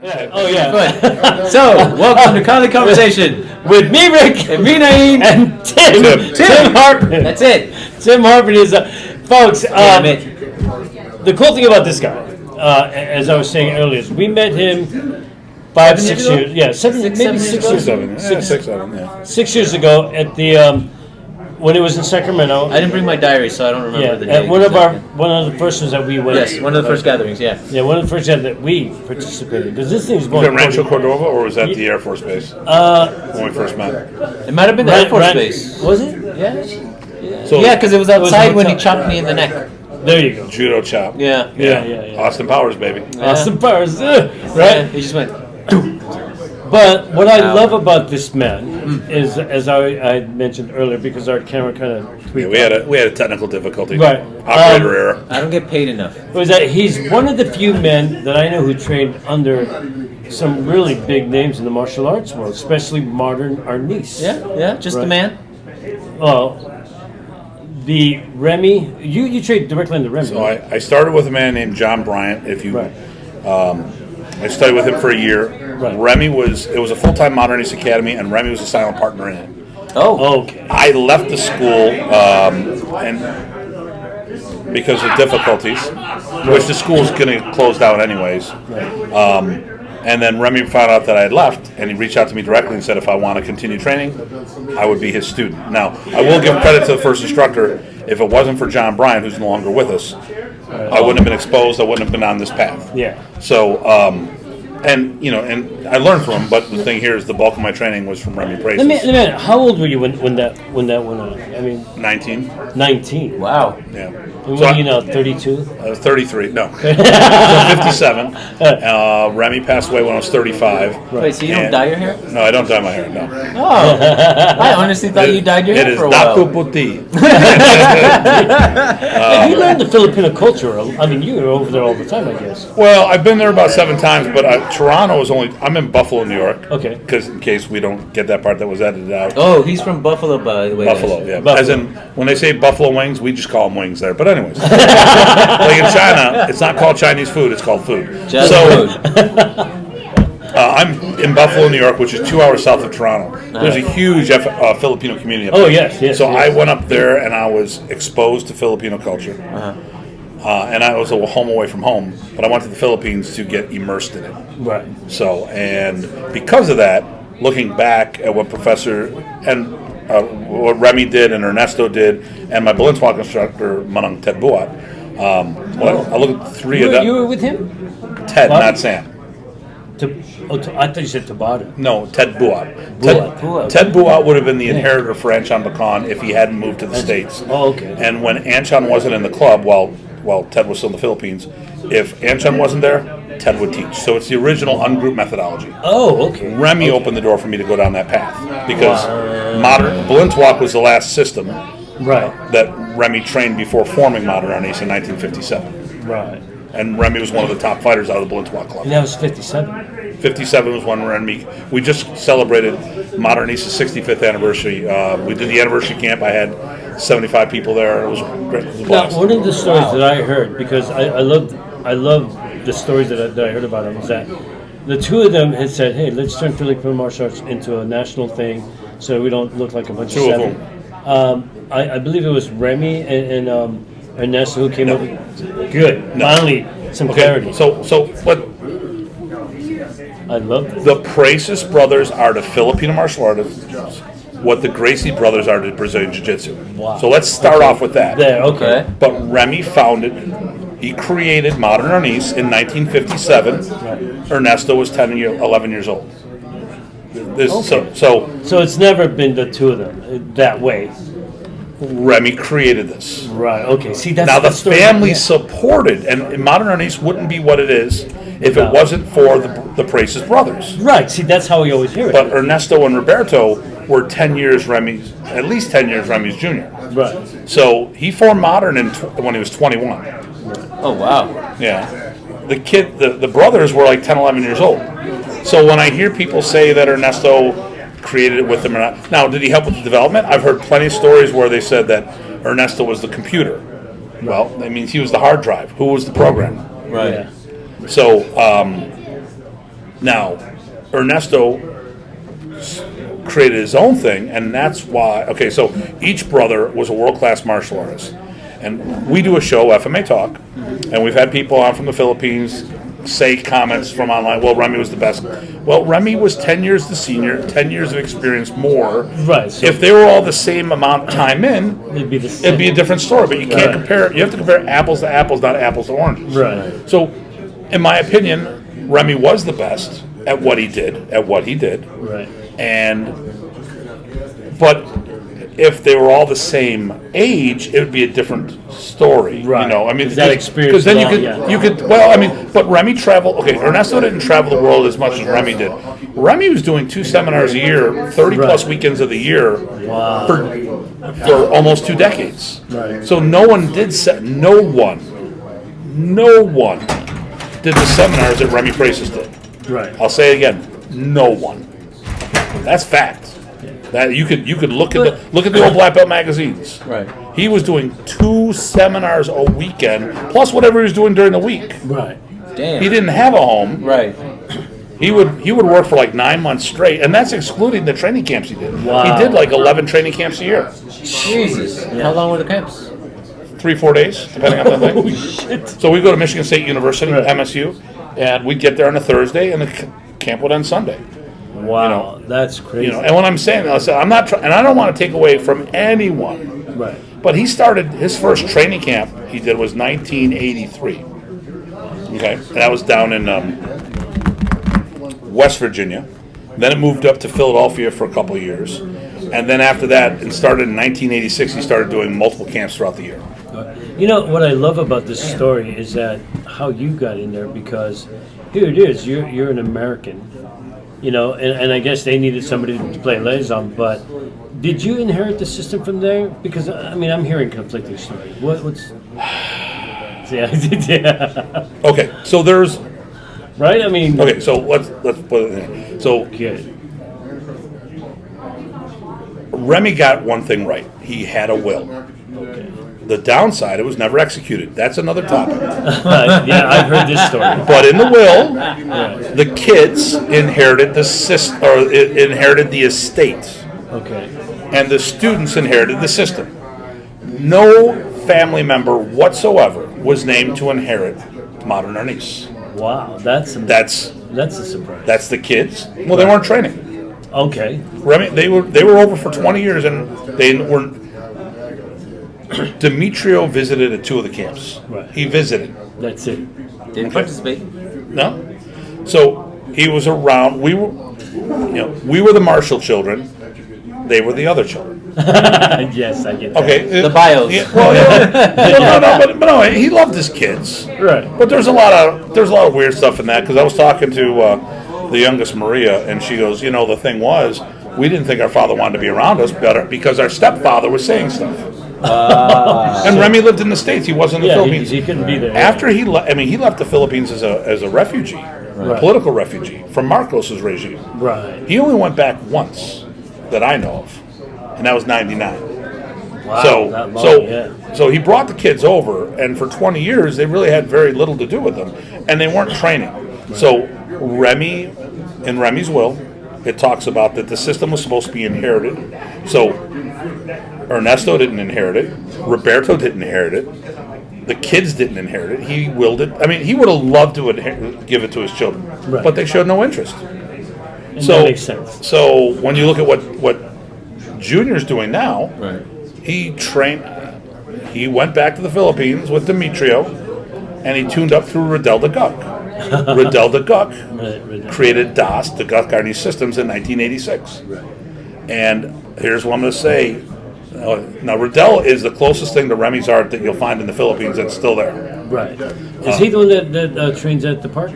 Yeah. Oh, yeah. But, so, welcome to Konversation with me, Rick, and me, Naeem, and Tim Harpin. That's it. Tim Harpin is, folks, Damn it. the cool thing about this guy, as I was saying earlier, is we met him 5, 6 years. Yeah, maybe 6 years ago. 6 years ago at the when it was in Sacramento. I didn't bring my diary, so I don't remember the date. At one of the first ones that we went. Yes, one of the first gatherings. Yeah. Yeah, one of the first that we participated, because this thing's going. Was that Rancho Cordova, or was that the Air Force Base? When we first met. It might have been the Air Force Base. Was it? Yeah. So, Yeah, because it was outside when he chopped me in the neck. There you go. Judo chop. Yeah. Yeah. Austin Powers, baby. Austin Powers, right? Yeah, he just went. But what I love about this man is, as I mentioned earlier, because our camera kind of tweaked. Yeah, we had a technical difficulty. Right. Operator error. I don't get paid enough. Was that he's one of the few men that I know who trained under some really big names in the martial arts world, especially modern Arnis. Yeah, just the man. Well, the Remy, you trained directly under Remy. So I started with a man named John Bryant. I studied with him for a year. Right. Remy it was a full-time Modernist Academy, and Remy was a silent partner in it. Oh. Okay. I left the school and because of difficulties, which the school's going to close down anyways. And then Remy found out that I had left, and he reached out to me directly and said if I want to continue training, I would be his student. Now, I will give credit to the first instructor. If it wasn't for John Bryant, who's no longer with us, I wouldn't have been exposed. I wouldn't have been on this path. Yeah. So, and I learned from him. But the thing here is, the bulk of my training was from Remy Praises. Let me, how old were you when that went on? I mean, 19. 19. Wow. Yeah. And what are you now? 32. I was 33. No. So 57. Remy passed away when I was 35. Wait, so you don't dye your hair? No, I don't dye my hair. No. Oh. I honestly thought you dyed your hair for a while. It is Datu Puti. You learned the Filipino culture. I mean, you were over there all the time, I guess. Well, I've been there about 7 times, but Toronto is only. I'm in Buffalo, New York. Okay. Because in case we don't get that part that was edited out. Oh, he's from Buffalo, by the way. Buffalo, guys. yeah. Buffalo. As in, when they say buffalo wings, we just call them wings there. But anyways, like in China, it's not called Chinese food; it's called food. Just so, food. I'm in Buffalo, New York, which is 2 hours south of Toronto. There's a huge Filipino community up there. Oh, yes. So I went up there and I was exposed to Filipino culture. And I was a home away from home, but I went to the Philippines to get immersed in it. Right. So, and because of that, looking back at what Professor and what Remy did and Ernesto did, and my Balinsuak instructor, Manang Ted Buat, I look at the three of them. You were with him? Ted, What? not Sam. I thought you said Tabata. No, Ted Buat. Buat. Ted Buat would have been the inheritor for Anshan Bakan if he hadn't moved to the States. Oh, okay. And when Anshan wasn't in the club, while Ted was still in the Philippines, if Anshan wasn't there, Ted would teach. So it's the original ungroup methodology. Oh, okay. Remy opened the door for me to go down that path because modern Balinsuak was the last system that Remy trained before forming Modern Arnis in 1957. Right. And Remy was one of the top fighters out of the Balinsuak club. And that was 57. 57 was when Remy. We just celebrated Modern Arnis' 65th anniversary. We did the anniversary camp. I had 75 people there. It was great. It was a blast. Now, one of the stories that I heard, because I love the stories that I heard about him, is that the two of them had said, "Hey, let's turn Filipino martial arts into a national thing, so we don't look like a bunch of seven." I believe it was Remy and Ernesto who came up with good. Finally, some clarity. So what? I love this. The Praises brothers are the Filipino martial artists. What the Gracie brothers are to Brazilian Jiu-Jitsu. Wow. So let's start off with that. There, okay. But Remy he created Modern Arnis in 1957. Right. Ernesto was 11 years old. So it's never been the two of them that way. Remy created this. Right, okay. See, that's now the story. family supported, and Modern Arnis wouldn't be what it is if it wasn't for the Praises brothers. Right, see, that's how we always hear it. But Ernesto and Roberto were at least 10 years Remy's junior. Right. So he formed Modern when he was 21. Oh, wow. Yeah. The brothers were like 10, 11 years old. So when I hear people say that Ernesto created it with them or not, now, did he help with the development? I've heard plenty of stories where they said that Ernesto was the computer. Well, that means he was the hard drive. Who was the program? Right. Yeah. So Now, Ernesto created his own thing, and that's why. Okay, so each brother was a world-class martial artist, and we do a show, FMA Talk, and we've had people on from the Philippines say comments from online. Well, Remy was the best. Well, Remy was 10 years the senior, 10 years of experience more. Right. So if they were all the same amount of time in, it'd be a different story. But you can't compare. You have to compare apples to apples, not apples to oranges. Right. So, in my opinion, Remy was the best at what he did. Right. But if they were all the same age, it would be a different story. Right. You know, I mean, that experience. Because then you could. Well, I mean, but Remy traveled. Okay, Ernesto didn't travel the world as much as Remy did. Remy was doing 2 seminars a year, 30 plus weekends of the year, for almost 2 decades. Right. So no one did no one did the seminars that Remy Praces did. Right. I'll say it again, no one. That's fact. That you could look at the old black belt magazines. Right. He was doing 2 seminars a weekend, plus whatever he was doing during the week. Right. Damn. He didn't have a home. Right. He would work for like 9 months straight, and that's excluding the training camps he did. Wow. He did like 11 training camps a year, Jesus. How long were the camps? 3-4 days, depending on the thing. Oh shit. So we go to Michigan State University, Right. MSU, and we'd get there on a Thursday, and the camp would end Sunday. Wow, that's crazy. You know, and what I'm saying, I'm not, and I don't want to take away from anyone. Right. But he started his first training camp he did was 1983. Okay, and that was down in West Virginia. Then it moved up to Philadelphia for a couple of years, and then after that, it started in 1986. He started doing multiple camps throughout the year. You know what I love about this story is that how you got in there, because here it is. You're an American. You know, and I guess they needed somebody to play liaison, but did you inherit the system from there? Because, I mean, I'm hearing conflicting stories. What's... Yeah. Okay, so there's... Right? I mean... Okay, so let's put it in. So Good. Remy got one thing right. He had a will. Okay. The downside, it was never executed. That's another topic. Yeah, I've heard this story. But in the will, Right. the kids inherited inherited the estate, Okay. and the students inherited the system. No family member whatsoever was named to inherit Modern Ernest. Wow, that's a surprise. That's the kids. Well, they weren't training. Okay. Remy, they were over for 20 years, and they were. Demetrio visited at 2 of the camps. Right. He visited. That's it. Didn't participate. No. So he was around. We were the Marshall children. They were the other children. Yes, I get that. Okay. The bios. Yeah, well, but no, he loved his kids. Right. But there's a lot of weird stuff in that, because I was talking to the youngest Maria, and she goes, the thing was, we didn't think our father wanted to be around us better because our stepfather was saying stuff. And Remy lived in the States. He wasn't in the Philippines. He couldn't be there. After he left, he left the Philippines as a refugee, a political refugee from Marcos's regime. Right. He only went back once that I know of, and that was '99. Wow, that long, So he brought the kids over, and for 20 years they really had very little to do with them, and they weren't training. Right. So in Remy's will, it talks about that the system was supposed to be inherited. So Ernesto didn't inherit it. Roberto didn't inherit it. The kids didn't inherit it. He willed it. I mean, he would have loved to give it to his children, but they showed no interest. And that makes sense. So when you look at what Junior's doing now, Right. he went back to the Philippines with Demetrio, and he tuned up through Riddell the Guk. Riddell the Guk created DOS, the Guk Arnie Systems, in 1986. Right. And here's what I'm going to say. Now, Riddell is the closest thing to Remy's art that you'll find in the Philippines that's still there. Right. Is he the one that trains at the park?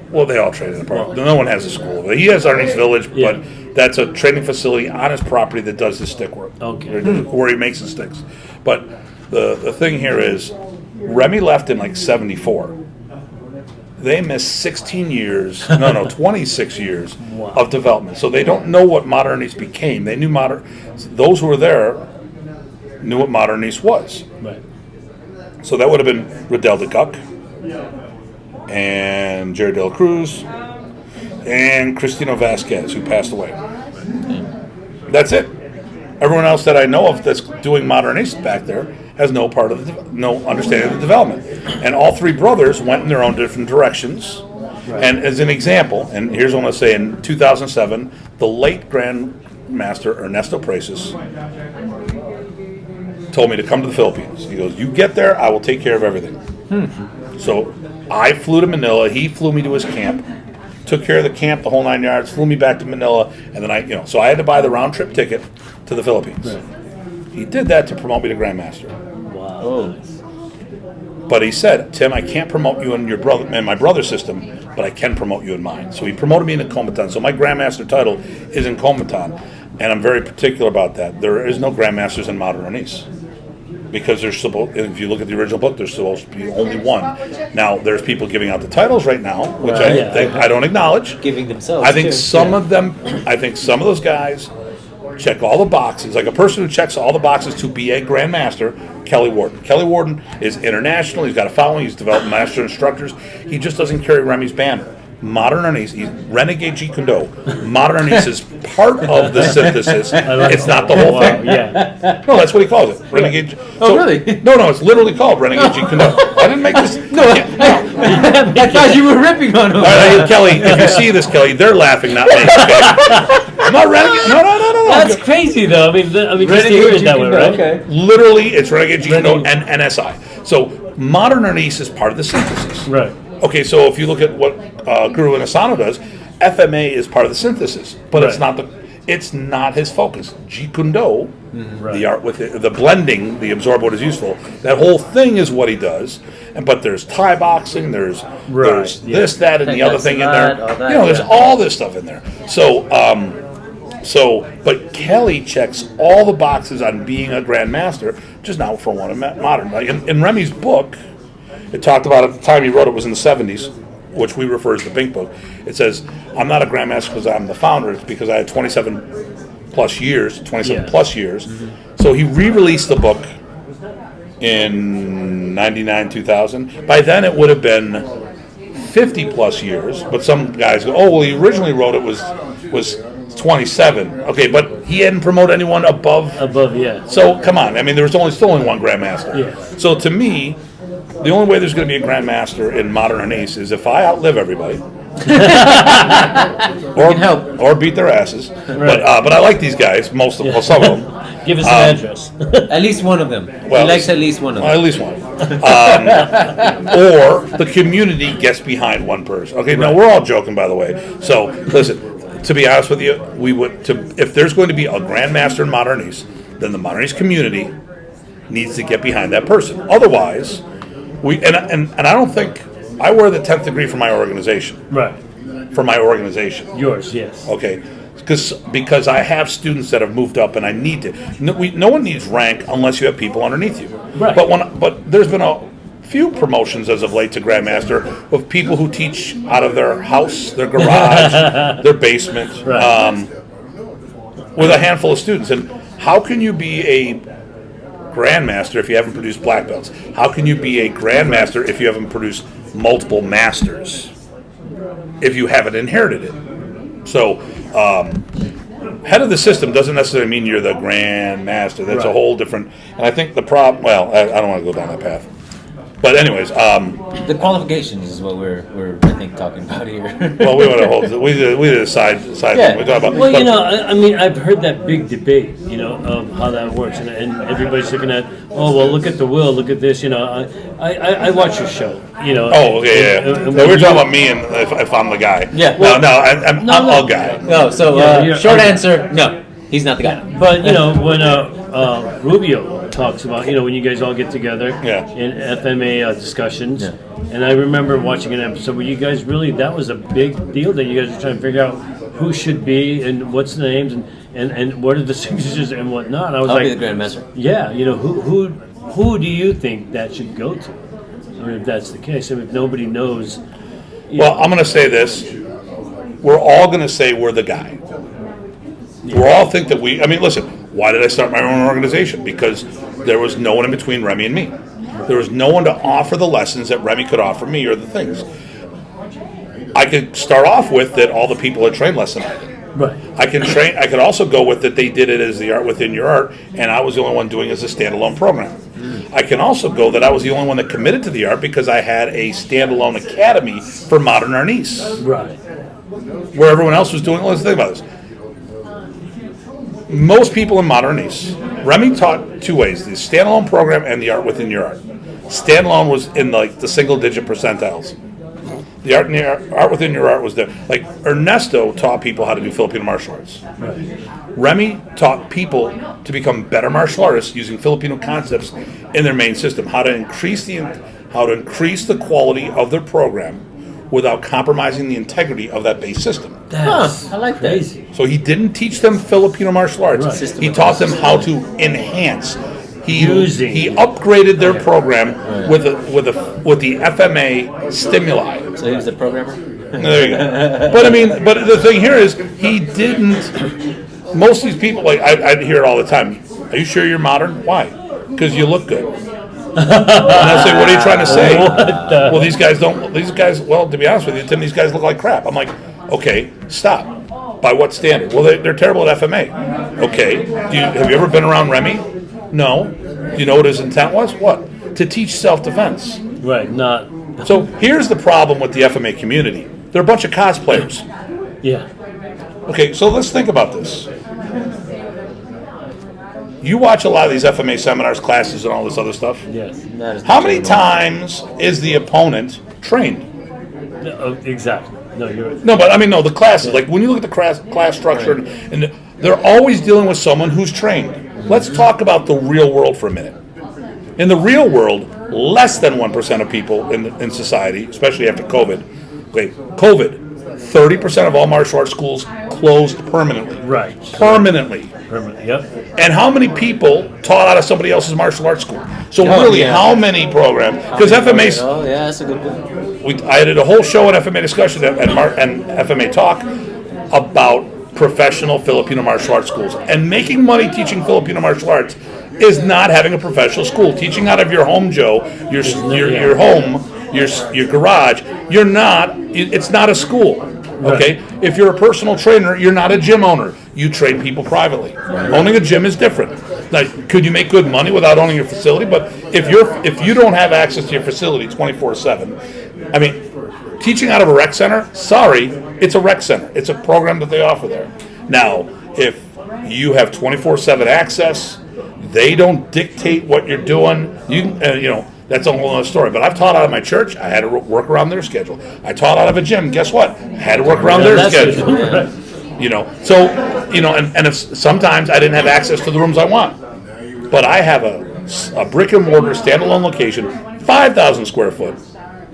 Well, they all train in the park. No one has a school. He has Arnie's Village, but that's a training facility on his property that does his stick work. Okay. Where he makes his sticks. But the thing here is, Remy left in like 74. They missed 26 years of development. So they don't know what Modernists became. They knew those who were there knew what Modernist was. Right. So that would have been Riddell the Guk and Jerry De La Cruz and Cristina Vasquez, who passed away. That's it. Everyone else that I know of that's doing modern ace back there has no understanding of the development. And all three brothers went in their own different directions. Right. And as an example, and here's what I'm going to say, in 2007, the late Grandmaster Ernesto Precis told me to come to the Philippines. He goes, you get there, I will take care of everything. So I flew to Manila, he flew me to his camp, took care of the camp, the whole 9 yards, flew me back to Manila, and then so I had to buy the round trip ticket to the Philippines. Right. He did that to promote me to Grandmaster. Wow. Oh. But he said, Tim, I can't promote you in your brother and my brother's system, but I can promote you in mine. So he promoted me into Kometan. So my Grandmaster title is in Kometan, and I'm very particular about that. There is no Grandmasters in modern Arnis. Because there's supposed, if you look at the original book, there's supposed to be only one. Now there's people giving out the titles right now, which I don't acknowledge. Giving themselves. I think some of those guys check all the boxes. Like a person who checks all the boxes to be a Grandmaster, Kelly Warden. Kelly Warden is international. He's got a following. He's developed master instructors. He just doesn't carry Remy's banner. Modern Arnis, he's Renegade Jeet Kune Do. Modern Arnis is part of the synthesis. It's not the whole thing. Yeah. No, that's what he calls it. Renegade. Really? No, it's literally called Renegade Jeet Kune Do. I didn't make this. No, I thought you were ripping on him. All right, Kelly, if you see this, Kelly, they're laughing, not me. Okay? I'm not Renegade. No. That's crazy, though. I mean, just to hear it that way, right? Okay. Literally, it's Renegade Jeet Kune Do and NSI. So Modern Arnis is part of the synthesis. Right. Okay, so if you look at what Guru Inasano does, FMA is part of the synthesis, but it's not his focus. Jeet Kune Do, the art with the blending, the absorb what is useful, that whole thing is what he does. But there's Thai boxing, there's this, that, and the other thing in there. There's all this stuff in there. But Kelly checks all the boxes on being a Grandmaster, just not for one of modern. Like in Remy's book, it talked about at the time he wrote it was in the 70s, which we refer as the Pink Book. It says, I'm not a Grandmaster because I'm the founder. It's because I had 27 plus years. So he re-released the book in 99, 2000. By then it would have been 50 plus years. But some guys go, well, he originally wrote it was 27. Okay, but he hadn't promoted anyone above. Yeah. So come on. I mean, there was still only one Grandmaster. Yeah. So to me, the only way there's going to be a Grandmaster in modern Arnis is if I outlive everybody, or beat their asses. Right. But I like these guys, some of them. Give us an address. At least one of them. Well, he likes at least one of them. At least one. Or the community gets behind one person. Okay, now we're all joking, by the way. So listen, to be honest with you, if there's going to be a Grandmaster in modern Arnis, then the modern Arnis community needs to get behind that person. Otherwise. And I don't think I wear the 10th degree for my organization. Right. For my organization. Yours, yes. Okay. Because I have students that have moved up, and I need to. No one needs rank unless you have people underneath you. Right. But there's been a few promotions as of late to Grandmaster of people who teach out of their house, their garage, their basement, with a handful of students. And how can you be a Grandmaster if you haven't produced black belts? How can you be a Grandmaster if you haven't produced multiple masters? If you haven't inherited it. So, head of the system doesn't necessarily mean you're the Grandmaster. That's a whole different. And I think the problem. Well, I don't want to go down that path. But anyways, the qualifications is what we're I think talking about here. Well, we want to hold. We did a side thing. We talk about. Well, I mean, I've heard that big debate, of how that works, and everybody's looking at, look at the will, look at this, I watch your show, Oh, okay, yeah. We're talking about me and if I'm the guy. Yeah. I'm a guy. No, so short answer, no, he's not the guy. But when Rubio talks about, when you guys all get together in FMA discussions. Yeah. And I remember watching an episode where you guys that was a big deal that you guys were trying to figure out who should be and what's the names and what are the signatures and whatnot. I was I'll be the Grandmaster. Yeah, who do you think that should go to? Or if that's the case, if nobody knows. Well, I'm going to say this. We're all going to say we're the guy. Yeah. We all think that listen, why did I start my own organization? Because there was no one in between Remy and me. There was no one to offer the lessons that Remy could offer me or the things. I could start off with that all the people had trained less than I did. Right. I could also go with that they did it as the art within your art, and I was the only one doing it as a standalone program. I can also go that I was the only one that committed to the art because I had a standalone academy for modern arnis. Right. Where everyone else was doing. Let's think about this. Most people in modern arnis, Remy taught two ways: the standalone program and the art within your art. Standalone was in like the single-digit percentiles. The art within your art was there. Like Ernesto taught people how to do Filipino martial arts. Right. Remy taught people to become better martial artists using Filipino concepts in their main system. How to increase the quality of their program without compromising the integrity of that base system. That's I like crazy. So he didn't teach them Filipino martial arts. Right. He taught them how to enhance. He upgraded their Yeah. program with the FMA stimuli. So he was the programmer? There you go. But the thing here is he didn't. Most of these people, like I hear it all the time. Are you sure you're modern? Why? Because you look good. And I say, what are you trying to say? Well, these guys don't. These guys. Well, to be honest with you, Tim, these guys look like crap. I'm like, okay, stop. By what standard? Well, they're terrible at FMA. Okay. Have you ever been around Remy? No. Do you know what his intent was? What? To teach self-defense. Right. Not. So here's the problem with the FMA community. They're a bunch of cosplayers. Yeah. Okay, so let's think about this. You watch a lot of these FMA seminars, classes, and all this other stuff. Yes. How many times is the opponent trained? Exactly. No, you're right. No, but the classes. Like when you look at the class structure, and they're always dealing with someone who's trained. Let's talk about the real world for a minute. In the real world, less than 1% of people in society, especially after COVID, 30% of all martial arts schools closed permanently. Right. Permanently. Yep. And how many people taught out of somebody else's martial arts school? So yeah. how many programs? Because FMA, Oh, yeah, that's a good one. I did a whole show on FMA discussion and FMA talk about professional Filipino martial arts schools. And making money teaching Filipino martial arts is not having a professional school. Teaching out of your home, Joe, your home, your garage, it's not a school. Okay? Right. If you're a personal trainer, you're not a gym owner. You train people privately. Owning a gym is different. Like, could you make good money without owning your facility? But if you don't have access to your facility 24/7, teaching out of a rec center, sorry, it's a rec center. It's a program that they offer there. Now, if you have 24/7 access, they don't dictate what you're doing. That's a whole other story. But I've taught out of my church. I had to work around their schedule. I taught out of a gym. Guess what? I had to work around their schedule. And if sometimes I didn't have access to the rooms I want. But I have a brick and mortar standalone location, 5,000 square foot.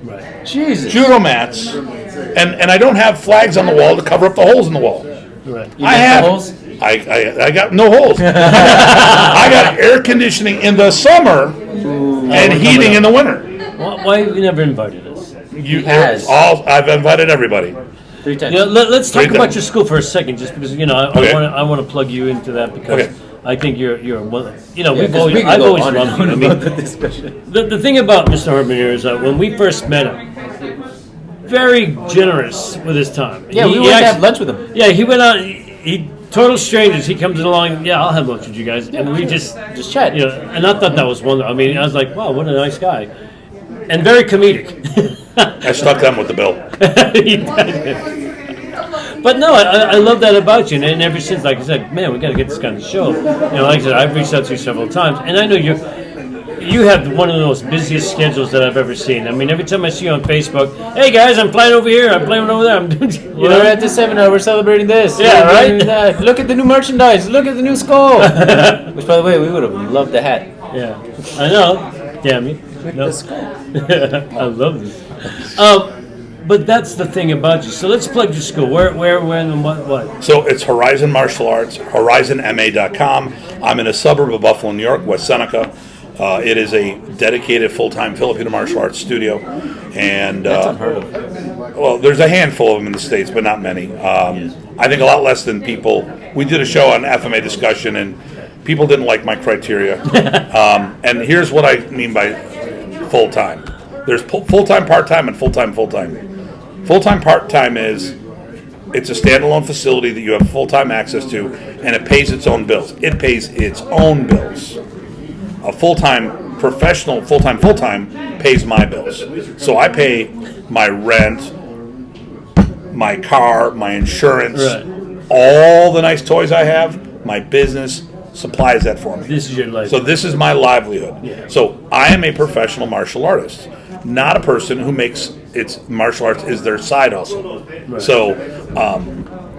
Right. Jesus. Judo mats, and I don't have flags on the wall to cover up the holes in the wall. Right. You got the holes? I got no holes. I got air conditioning in the summer and heating in the winter. Why have you never invited us? I've invited everybody. 3 times. Let's talk Three about times. your school for a second, just because I want to plug you into that because Okay. I think you're one. Yeah, I've 'cause we could always go on and loved on you. about the discussion. The thing about Mr. Herman here is that when we first met him, very generous with his time. Yeah, we went to have lunch with him. Yeah, he went out. He total strangers. He comes along. Yeah, I'll have lunch with you guys, and we just chat. And I thought that was wonderful. I was like, wow, what a nice guy, and very comedic. I stuck them with the bill. But no, I love that about you, and ever since, like I said, man, we got to get this guy on the show. Like I said, I've reached out to you several times, and I know you have one of the most busiest schedules that I've ever seen. Every time I see you on Facebook, hey guys, I'm flying over here, I'm flying over there, I'm doing, We're at this seminar, we're celebrating this. Yeah, we're right? doing that. Look at the new merchandise, look at the new skull. Which, by the way, we would have loved the hat. Yeah, I know. Damn you. No. The skull. I love this. But that's the thing about you. So let's plug your school. Where, when, and what? So it's Horizon Martial Arts, horizonma.com. I'm in a suburb of Buffalo, New York, West Seneca. It is a dedicated full-time Filipino martial arts studio. And That's unheard of. well, there's a handful of them in the States, but not many. I think a lot less than people. We did a show on FMA discussion, and people didn't like my criteria. And here's what I mean by full-time. There's full-time, part-time, and full-time, full-time. Full-time, part-time is it's a standalone facility that you have full-time access to, and it pays its own bills. It pays its own bills. A full-time professional, full-time pays my bills. So I pay my rent, my car, my insurance, all the nice toys I have, my business supplies that for me. This is your life. So this is my livelihood. Yeah. So I am a professional martial artist, not a person who makes its martial arts is their side hustle. Right. So,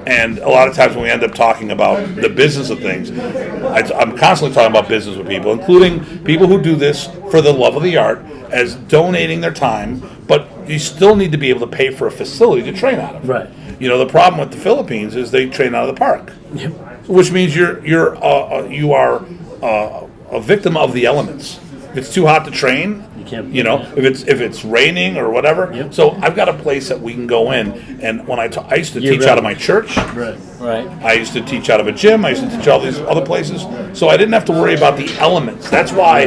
and a lot of times when we end up talking about the business of things, I'm constantly talking about business with people, including people who do this for the love of the art, as donating their time, but you still need to be able to pay for a facility to train out of. Right. You know, the problem with the Philippines is they train out of the park, which means you are a victim of the elements. If it's too hot to train, you know, if it's raining or whatever. Yep. So I've got a place that we can go in, and when I used to teach out of my church. Right. I used to teach out of a gym. I used to teach all these other places. So I didn't have to worry about the elements. That's why,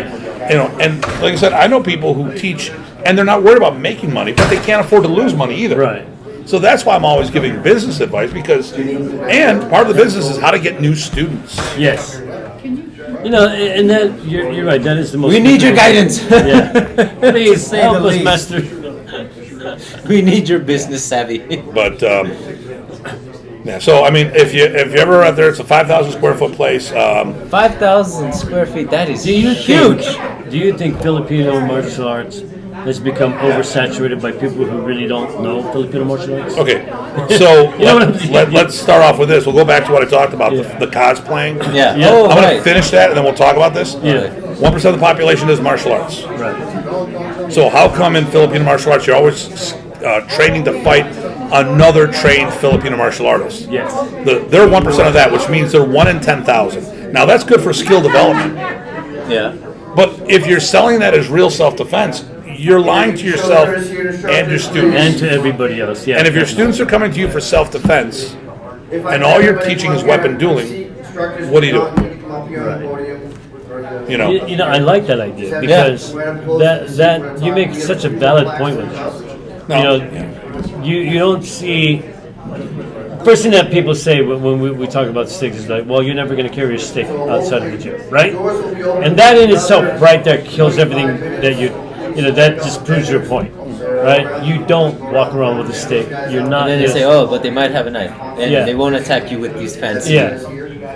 you know, and like I said, I know people who teach and they're not worried about making money, but they can't afford to lose money either. Right. So that's why I'm always giving business advice and part of the business is how to get new students. Yes. You know, and that you're right. That is the most. We need your guidance. Yeah. Please say help the us, least. master. We need your business savvy. But yeah. So I mean, if you ever out there, it's a 5,000 square foot place. 5,000 square feet. That is huge. Do you think Filipino martial arts has become oversaturated by people who really don't know Filipino martial arts? Okay, so You know what I'm saying? let's start off with this. We'll go back to what I talked about, the cosplaying. Yeah. Yeah. Oh, I'm going to right. finish that, and then we'll talk about this. Yeah. 1% of the population is martial arts. Right. So how come in Filipino martial arts you're always training to fight another trained Filipino martial artist? Yes. They're 1% of that, which means they're 1 in 10,000. Now that's good for skill development. Yeah. But if you're selling that as real self-defense, you're lying to yourself and your students. And to everybody else. Yeah. And if your students are coming to you for self-defense, and all you're teaching is weapon dueling, what are you doing? You know. You know, I like that idea because that you make such a valid point with it. No, You know, you don't see. First thing that people say when we talk about sticks is like, well, you're never going to carry a stick outside of the gym, right? And that in itself, right there, kills everything that you know, that just proves your point, right? You don't walk around with a stick. You're not. And then they say, oh, but they might have a knife, and Yeah. they won't attack you with these fancy. Yeah.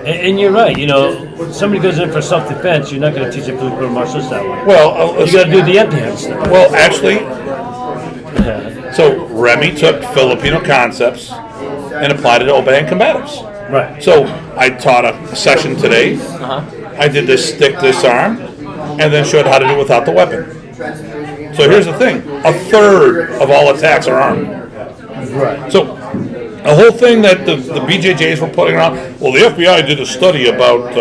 And you're right. You know, somebody goes in for self-defense. You're not going to teach a Filipino martial arts that way. Well, You got to do the empty hand stuff. well, actually, Yeah. so Remy took Filipino concepts and applied it to open-hand combatives. Right. So I taught a session today. I did this stick disarm, and then showed how to do it without the weapon. So here's the thing: 1/3 of all attacks are armed. Right. So the whole thing that the BJJs were putting around. Well, the FBI did a study about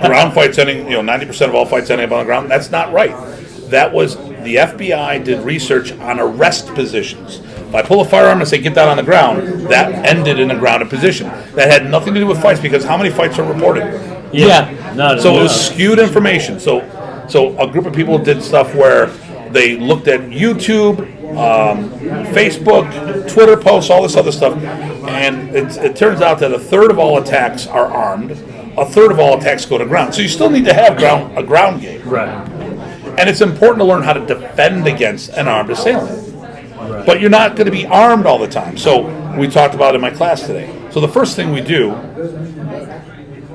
ground fights ending. 90% of all fights ending up on the ground. That's not right. That was the FBI did research on arrest positions. If I pull a firearm and say get down on the ground, that ended in a grounded position. That had nothing to do with fights because how many fights are reported? Yeah. Not So it was skewed information. So a group of people did stuff where they looked at YouTube, Facebook, Twitter posts, all this other stuff, and it turns out that 1/3 of all attacks are armed, 1/3 of all attacks go to ground. So you still need to have a ground game, Right. and it's important to learn how to defend against an armed assailant. Right. But you're not going to be armed all the time. So we talked about it in my class today. So the first thing we do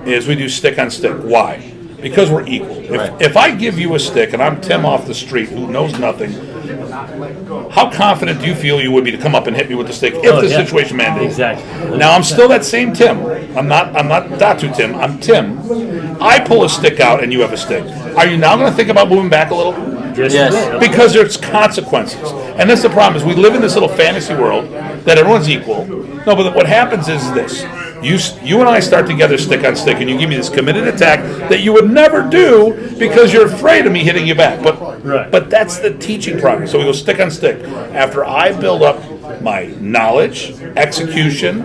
is we do stick on stick. Why? Because we're equal. If I give you a stick and I'm Tim off the street who knows nothing, how confident do you feel you would be to come up and hit me with the stick if the situation mandated? Exactly. Now I'm still that same Tim. I'm not Datu Tim. I'm Tim. I pull a stick out and you have a stick. Are you now going to think about moving back a little? Yes. Because there's consequences. And that's the problem is we live in this little fantasy world that everyone's equal. No, but what happens is this. You and I start together stick on stick and you give me this committed attack that you would never do because you're afraid of me hitting you back. But that's the teaching progress. So we go stick on stick. After I build up my knowledge, execution,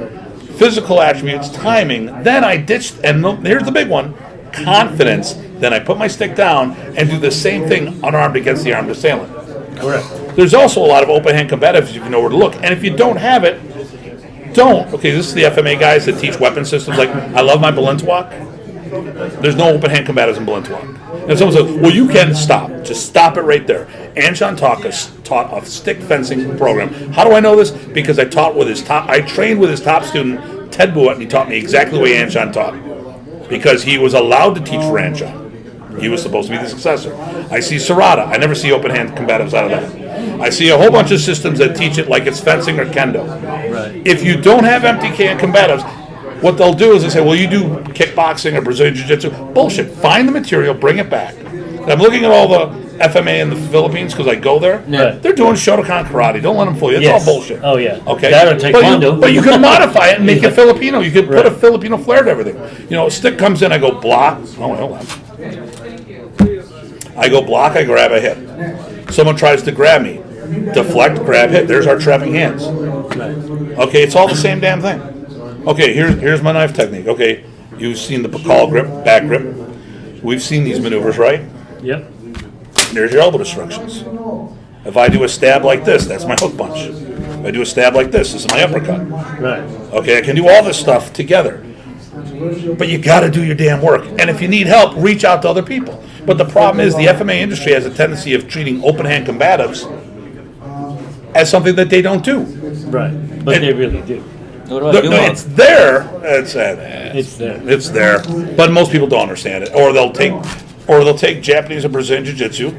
physical attributes, timing, then I ditch, and here's the big one, confidence. Then I put my stick down and do the same thing unarmed against the armed assailant. Correct. There's also a lot of open hand combatives if you know where to look. And if you don't have it, don't. Okay, this is the FMA guys that teach weapon systems. Like, I love my Balintawak. There's no open hand combatives in Balintawak. And someone says, well, you can stop. Just stop it right there. Anshan taught a stick fencing program. How do I know this? Because I trained with his top student, Ted Buett, and he taught me exactly the way Anshan taught. Because he was allowed to teach for Anshan. He was supposed to be the successor. I see Sarada. I never see open hand combatives out of that. I see a whole bunch of systems that teach it like it's fencing or kendo. Right. If you don't have MTK and combatives, what they'll do is they say, well, you do kickboxing or Brazilian Jiu-Jitsu. Bullshit. Find the material, bring it back. And I'm looking at all the FMA in the Philippines because I go there. Yeah. They're doing Shotokan karate. Don't let them fool you. It's Yes. all bullshit. Oh, yeah. Okay. That or taekwondo. But you can modify it and make it Filipino. You can put a Right. Filipino flair to everything. You know, a stick comes in, I go block. Oh, hold on. I go block, I grab a hit. Someone tries to grab me. Deflect, grab, hit. There's our trapping hands. Okay, it's all the same damn thing. Okay, here's my knife technique. Okay, you've seen the Pakal grip, back grip. We've seen these maneuvers, right? Yep. There's your elbow destructions. If I do a stab like this, that's my hook punch. If I do a stab like this is my uppercut. Right. Okay, I can do all this stuff together. But you got to do your damn work. And if you need help, reach out to other people. But the problem is the FMA industry has a tendency of treating open hand combatives as something that they don't do. Right. But they really do. What about No, Duma? it's there. It's there. It's there. But most people don't understand it. Or they'll take Japanese or Brazilian Jiu-Jitsu.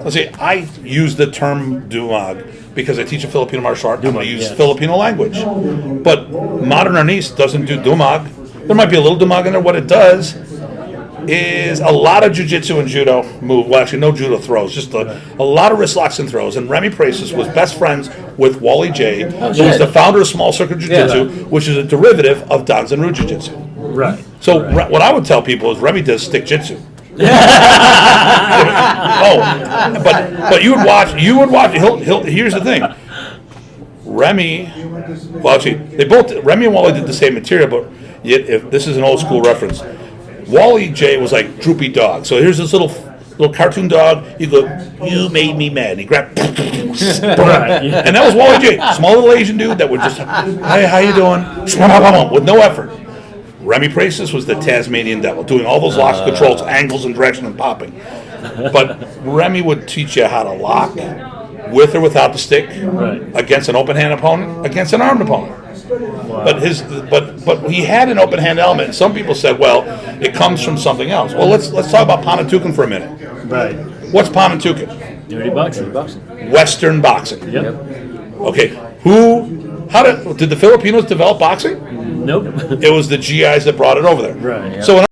Let's see, I use the term Dumag because I teach a Filipino martial art. I'm going to use yes. Filipino language. But modern Arnis doesn't do Dumag. There might be a little Dumag in there. What it does is a lot of Jiu-Jitsu and Judo move. Well, actually, no Judo throws. Just a lot of wrist locks and throws. And Remy Pracis was best friends with Wally J, who was the founder of Small Circuit Jiu-Jitsu, which is a derivative of Danzanryu Jiu-Jitsu. Right. So what I would tell people is Remy does stick jitsu. But you would watch. Here's the thing. Remy, well, actually, Remy and Wally did the same material, but yet, if this is an old school reference, Wally J was like Droopy Dog. So here's this little cartoon dog. You go, you made me mad. And he grabbed, and that was Wally J, small little Asian dude that would just, hi, how you doing? With no effort. Remy Pracis was the Tasmanian Devil, doing all those locks, controls, angles, and direction, and popping. But Remy would teach you how to lock with or without the stick against an open hand opponent, against an armed opponent. Wow. But he had an open hand element. And some people said, well, it comes from something else. Well, let's talk about Panantukan for a minute. Right. What's Panantukan? Dirty boxing. Western boxing. Yep. Okay. Did the Filipinos develop boxing? Nope. It was the GIs that brought it over there. Right. So in